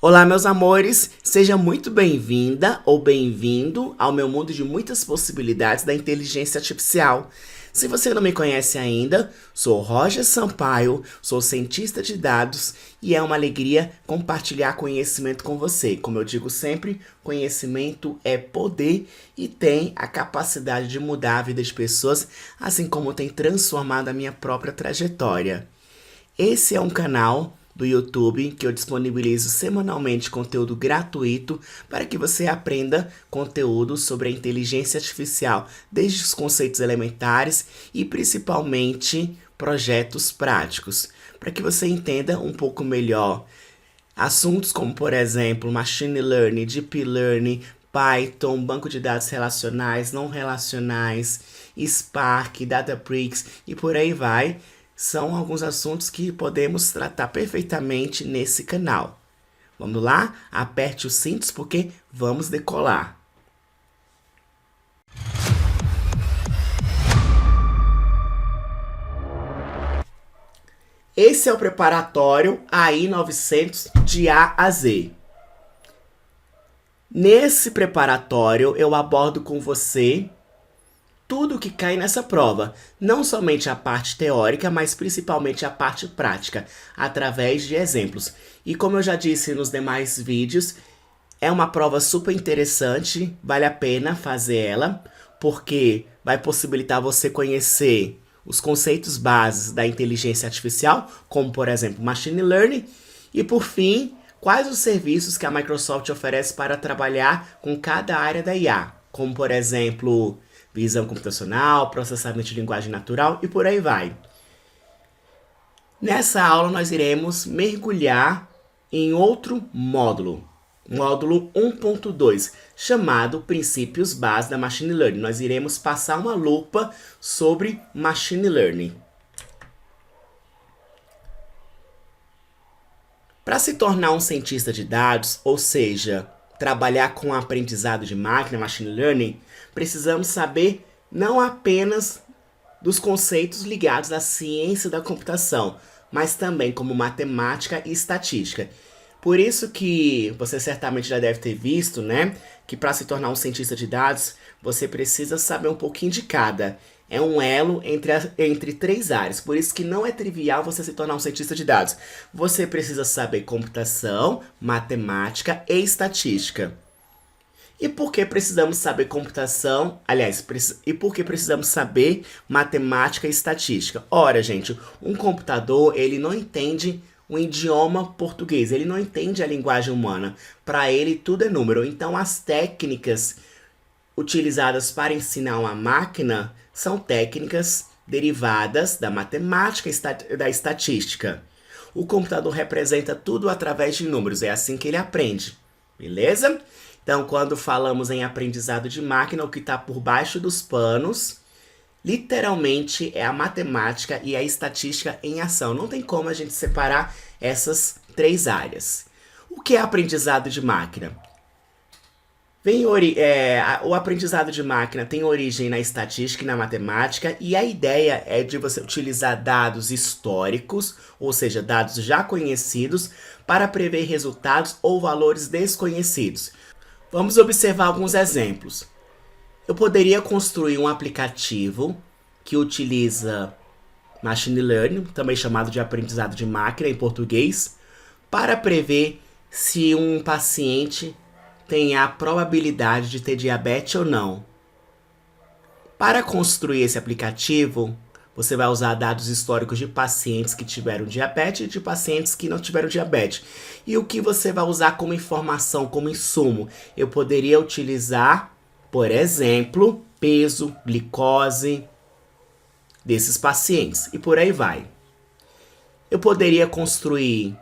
Olá, meus amores! Seja muito bem-vinda ou bem-vindo ao meu mundo de muitas possibilidades da inteligência artificial. Se você não me conhece ainda, sou Roger Sampaio, sou cientista de dados e é uma alegria compartilhar conhecimento com você. Como eu digo sempre, conhecimento é poder e tem a capacidade de mudar a vida de pessoas, assim como tem transformado a minha própria trajetória. Esse é um canal do YouTube que eu disponibilizo semanalmente conteúdo gratuito para que você aprenda conteúdo sobre a inteligência artificial, desde os conceitos elementares e principalmente projetos práticos, para que você entenda um pouco melhor assuntos como, por exemplo, Machine Learning, Deep Learning, Python, banco de dados relacionais, não relacionais, Spark, Databricks e por aí vai. São alguns assuntos que podemos tratar perfeitamente nesse canal. Vamos lá? Aperte os cintos porque vamos decolar. Esse é o preparatório AI 900 de A a Z. Nesse preparatório eu abordo com você tudo que cai nessa prova, não somente a parte teórica, mas principalmente a parte prática, através de exemplos. E como eu já disse nos demais vídeos, é uma prova super interessante, vale a pena fazer ela, porque vai possibilitar você conhecer os conceitos bases da inteligência artificial, como por exemplo Machine Learning, e por fim, quais os serviços que a Microsoft oferece para trabalhar com cada área da IA, como por exemplo visão computacional, processamento de linguagem natural e por aí vai. Nessa aula nós iremos mergulhar em outro módulo, módulo 1.2, chamado Princípios Básicos da Machine Learning. Nós iremos passar uma lupa sobre Machine Learning. Para se tornar um cientista de dados, ou seja, trabalhar com aprendizado de máquina, Machine Learning, precisamos saber não apenas dos conceitos ligados à ciência da computação, mas também como matemática e estatística. Por isso que você certamente já deve ter visto, né, que para se tornar um cientista de dados, você precisa saber um pouquinho de cada. É um elo entre três áreas, por isso que não é trivial você se tornar um cientista de dados. Você precisa saber computação, matemática e estatística. E por que precisamos saber computação? Aliás, e por que precisamos saber matemática e estatística? Ora, gente, um computador, ele não entende o idioma português, ele não entende a linguagem humana. Para ele, tudo é número. Então, as técnicas utilizadas para ensinar uma máquina são técnicas derivadas da matemática e da estatística. O computador representa tudo através de números, é assim que ele aprende, beleza? Então, quando falamos em aprendizado de máquina, o que está por baixo dos panos, literalmente é a matemática e a estatística em ação. Não tem como a gente separar essas três áreas. O que é aprendizado de máquina? O aprendizado de máquina tem origem na estatística e na matemática, e a ideia é de você utilizar dados históricos, ou seja, dados já conhecidos, para prever resultados ou valores desconhecidos. Vamos observar alguns exemplos. Eu poderia construir um aplicativo que utiliza Machine Learning, também chamado de aprendizado de máquina em português, para prever se um paciente tem a probabilidade de ter diabetes ou não. Para construir esse aplicativo, você vai usar dados históricos de pacientes que tiveram diabetes e de pacientes que não tiveram diabetes. E o que você vai usar como informação, como insumo? Eu poderia utilizar, por exemplo, peso, glicose desses pacientes e por aí vai. Eu poderia construir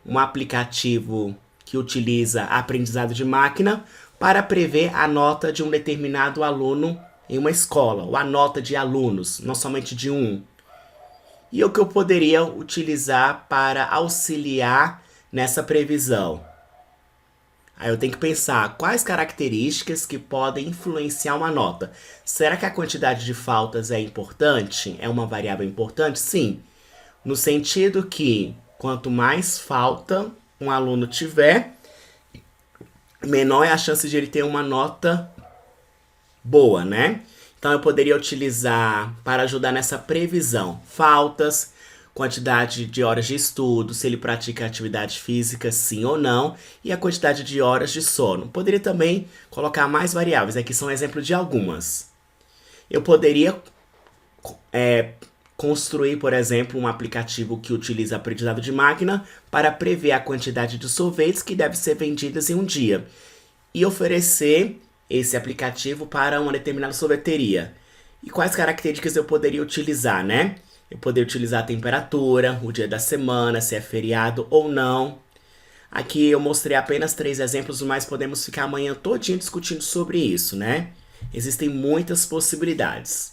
um aplicativo que utiliza aprendizado de máquina para prever a nota de um determinado aluno em uma escola, ou a nota de alunos, não somente de um. E o que eu poderia utilizar para auxiliar nessa previsão? Aí eu tenho que pensar quais características que podem influenciar uma nota. Será que a quantidade de faltas é importante? É uma variável importante? Sim. No sentido que quanto mais falta, um aluno tiver, menor é a chance de ele ter uma nota boa, né? Então eu poderia utilizar para ajudar nessa previsão faltas, quantidade de horas de estudo, se ele pratica atividade física, sim ou não, e a quantidade de horas de sono. Poderia também colocar mais variáveis, aqui são exemplos de algumas. Eu poderia construir, por exemplo, um aplicativo que utiliza aprendizado de máquina para prever a quantidade de sorvetes que devem ser vendidas em um dia e oferecer esse aplicativo para uma determinada sorveteria. E quais características eu poderia utilizar, né? Eu poderia utilizar a temperatura, o dia da semana, se é feriado ou não. Aqui eu mostrei apenas 3 exemplos, mas podemos ficar amanhã todinho discutindo sobre isso, né? Existem muitas possibilidades.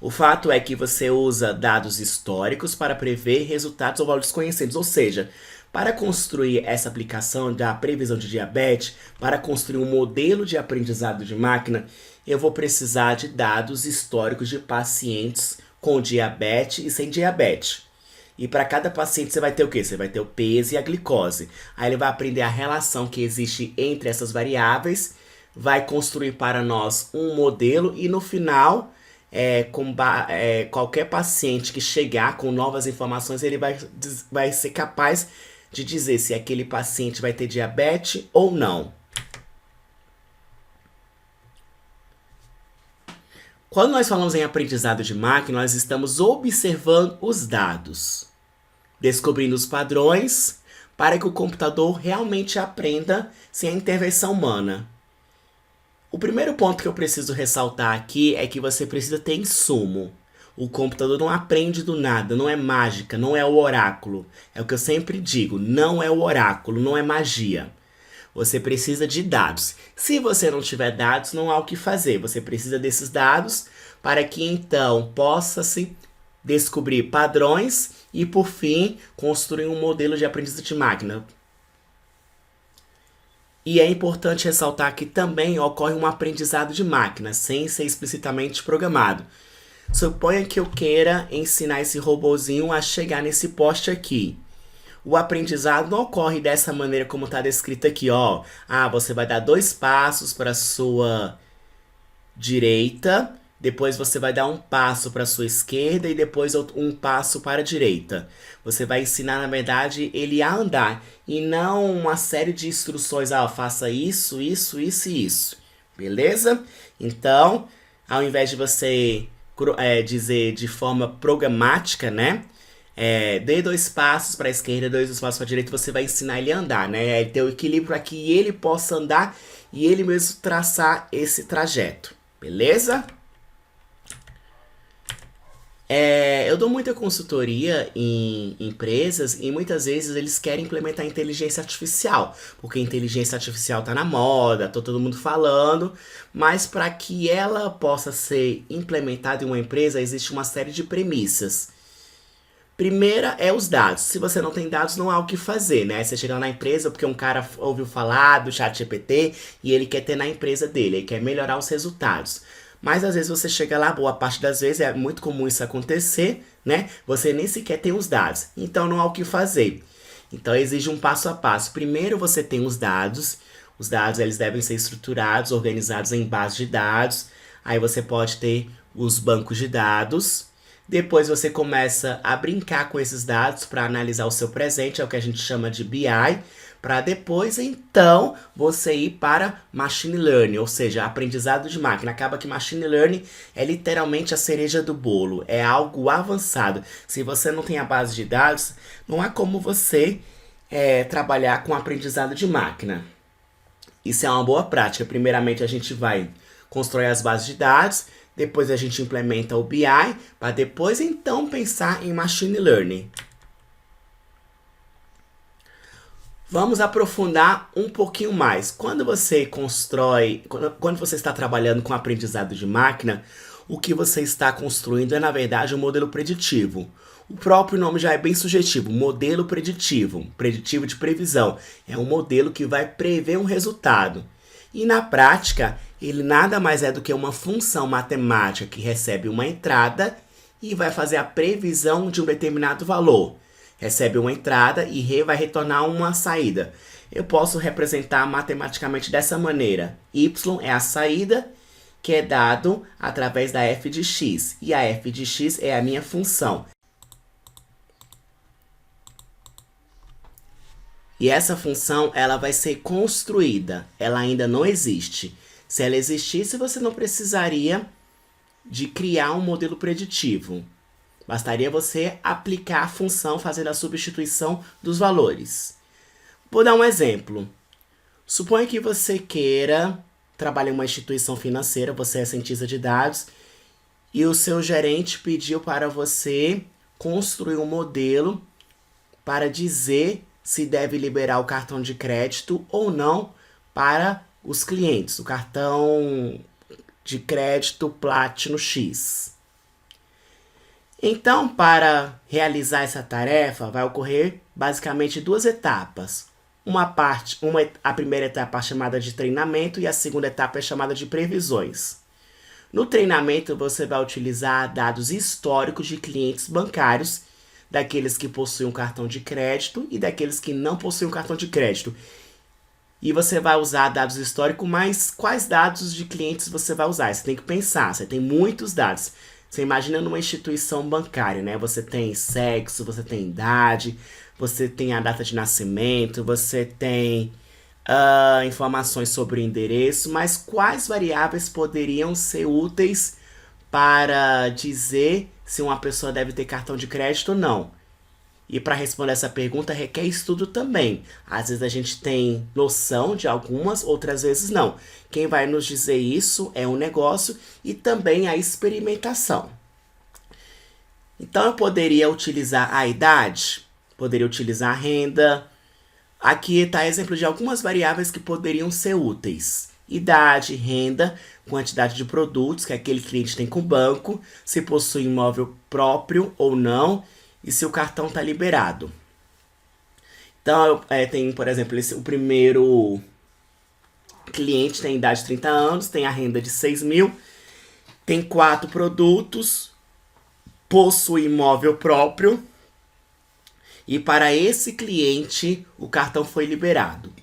O fato é que você usa dados históricos para prever resultados ou valores conhecidos, ou seja, para construir essa aplicação da previsão de diabetes, para construir um modelo de aprendizado de máquina, eu vou precisar de dados históricos de pacientes com diabetes e sem diabetes. E para cada paciente você vai ter o quê? Você vai ter o peso e a glicose. Aí ele vai aprender a relação que existe entre essas variáveis, vai construir para nós um modelo e no final, qualquer paciente que chegar com novas informações, ele vai ser capaz de dizer se aquele paciente vai ter diabetes ou não. Quando nós falamos em aprendizado de máquina, nós estamos observando os dados, descobrindo os padrões para que o computador realmente aprenda sem a intervenção humana. O primeiro ponto que eu preciso ressaltar aqui é que você precisa ter insumo. O computador não aprende do nada, não é mágica, não é o oráculo. É o que eu sempre digo, não é o oráculo, não é magia. Você precisa de dados. Se você não tiver dados, não há o que fazer. Você precisa desses dados para que então possa-se descobrir padrões e, por fim, construir um modelo de aprendizado de máquina. E é importante ressaltar que também ocorre um aprendizado de máquina, sem ser explicitamente programado. Suponha que eu queira ensinar esse robozinho a chegar nesse poste aqui. O aprendizado não ocorre dessa maneira como está descrito aqui, ó. Você vai dar 2 passos para a sua direita, depois você vai dar um passo para a sua esquerda e depois um passo para a direita. Você vai ensinar, na verdade, ele a andar e não uma série de instruções. Faça isso, isso, isso e isso. Beleza? Então, ao invés de você dizer de forma programática, né? Dê 2 passos para a esquerda, 2 passos para a direita, você vai ensinar ele a andar, né? Ter o equilíbrio para que ele possa andar e ele mesmo traçar esse trajeto, beleza? Eu dou muita consultoria em empresas e muitas vezes eles querem implementar inteligência artificial, porque a inteligência artificial está na moda, tá todo mundo falando, mas para que ela possa ser implementada em uma empresa, existe uma série de premissas. Primeira é os dados. Se você não tem dados, não há o que fazer, né? Você chega na empresa porque um cara ouviu falar do ChatGPT e ele quer ter na empresa dele, ele quer melhorar os resultados. Mas às vezes você chega lá, boa parte das vezes, é muito comum isso acontecer, né? Você nem sequer tem os dados, então não há o que fazer. Então exige um passo a passo. Primeiro você tem os dados eles devem ser estruturados, organizados em bases de dados. Aí você pode ter os bancos de dados. Depois você começa a brincar com esses dados para analisar o seu presente, é o que a gente chama de BI, para depois, então, você ir para Machine Learning, ou seja, aprendizado de máquina. Acaba que Machine Learning é literalmente a cereja do bolo, é algo avançado. Se você não tem a base de dados, não há como você trabalhar com aprendizado de máquina. Isso é uma boa prática. Primeiramente, a gente vai constrói as bases de dados, depois a gente implementa o BI, para depois então pensar em Machine Learning. Vamos aprofundar um pouquinho mais. Quando você quando você está trabalhando com aprendizado de máquina, o que você está construindo é, na verdade, um modelo preditivo. O próprio nome já é bem sugestivo, modelo preditivo, preditivo de previsão. É um modelo que vai prever um resultado. E na prática, ele nada mais é do que uma função matemática que recebe uma entrada e vai fazer a previsão de um determinado valor. recebe uma entrada e R vai retornar uma saída. Eu posso representar matematicamente dessa maneira. Y é a saída, que é dado através da f de x. E a f de x é a minha função. E essa função, ela vai ser construída. Ela ainda não existe. Se ela existisse, você não precisaria de criar um modelo preditivo. Bastaria você aplicar a função fazendo a substituição dos valores. Vou dar um exemplo. Suponha que você queira trabalhar em uma instituição financeira, você é cientista de dados, e o seu gerente pediu para você construir um modelo para dizer se deve liberar o cartão de crédito ou não para os clientes, o cartão de crédito Platinum X. Então, para realizar essa tarefa, vai ocorrer basicamente duas etapas. A primeira etapa é chamada de treinamento e a segunda etapa é chamada de previsões. No treinamento, você vai utilizar dados históricos de clientes bancários, daqueles que possuem um cartão de crédito e daqueles que não possuem um cartão de crédito. E você vai usar dados históricos, mas quais dados de clientes você vai usar? Você tem que pensar, você tem muitos dados. Você imagina numa instituição bancária, né? Você tem sexo, você tem idade, você tem a data de nascimento, você tem informações sobre o endereço, mas quais variáveis poderiam ser úteis para dizer se uma pessoa deve ter cartão de crédito ou não? E para responder essa pergunta requer estudo também. Às vezes a gente tem noção de algumas, outras vezes não. Quem vai nos dizer isso é um negócio e também a experimentação. Então eu poderia utilizar a idade, poderia utilizar a renda. Aqui está exemplo de algumas variáveis que poderiam ser úteis. Idade, renda, quantidade de produtos que aquele cliente tem com o banco, se possui imóvel próprio ou não, e se o cartão está liberado. Então, tem, por exemplo, o primeiro cliente tem idade de 30 anos, tem a renda de 6 mil, tem 4 produtos, possui imóvel próprio, e para esse cliente o cartão foi liberado.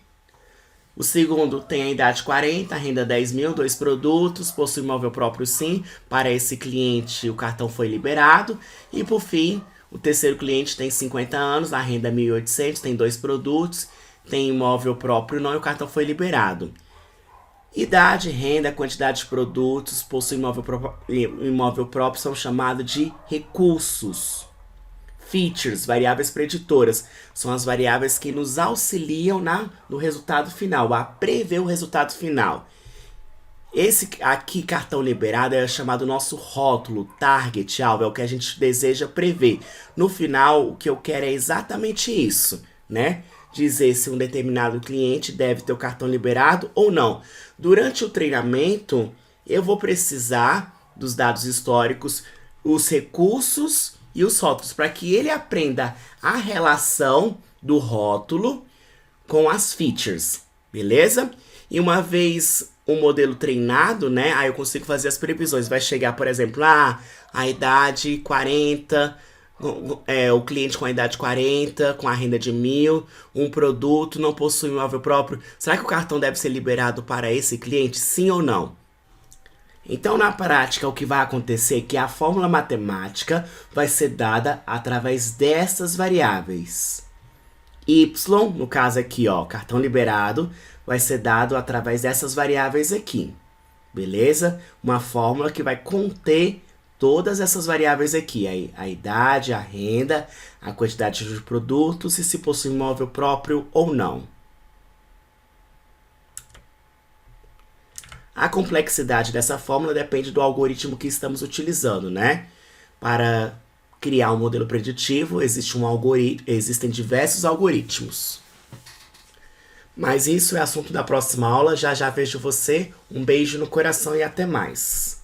O segundo tem a idade 40, a renda 10 mil, 2 produtos, possui imóvel próprio sim, para esse cliente o cartão foi liberado. E por fim, o terceiro cliente tem 50 anos, a renda é 1.800, tem 2 produtos, tem imóvel próprio não e o cartão foi liberado. Idade, renda, quantidade de produtos, possui imóvel próprio são chamados de recursos. Features, variáveis preditoras, são as variáveis que nos auxiliam no resultado final, a prever o resultado final. Esse aqui, cartão liberado, é chamado nosso rótulo, target, alvo, é o que a gente deseja prever. No final, o que eu quero é exatamente isso, né? Dizer se um determinado cliente deve ter o cartão liberado ou não. Durante o treinamento, eu vou precisar dos dados históricos, os recursos e os rótulos, para que ele aprenda a relação do rótulo com as features, beleza? E uma vez o modelo treinado, né, aí eu consigo fazer as previsões. Vai chegar, por exemplo, a idade 40, o cliente com a idade 40, com a renda de 1.000, um produto, não possui imóvel próprio. Será que o cartão deve ser liberado para esse cliente, sim ou não? Então, na prática, o que vai acontecer é que a fórmula matemática vai ser dada através dessas variáveis. Y, no caso aqui, ó, cartão liberado, vai ser dado através dessas variáveis aqui, beleza? Uma fórmula que vai conter todas essas variáveis aqui, a idade, a renda, a quantidade de produtos e se possui imóvel próprio ou não. A complexidade dessa fórmula depende do algoritmo que estamos utilizando, né? Para criar um modelo preditivo, existem diversos algoritmos. Mas isso é assunto da próxima aula. Já já vejo você. Um beijo no coração e até mais.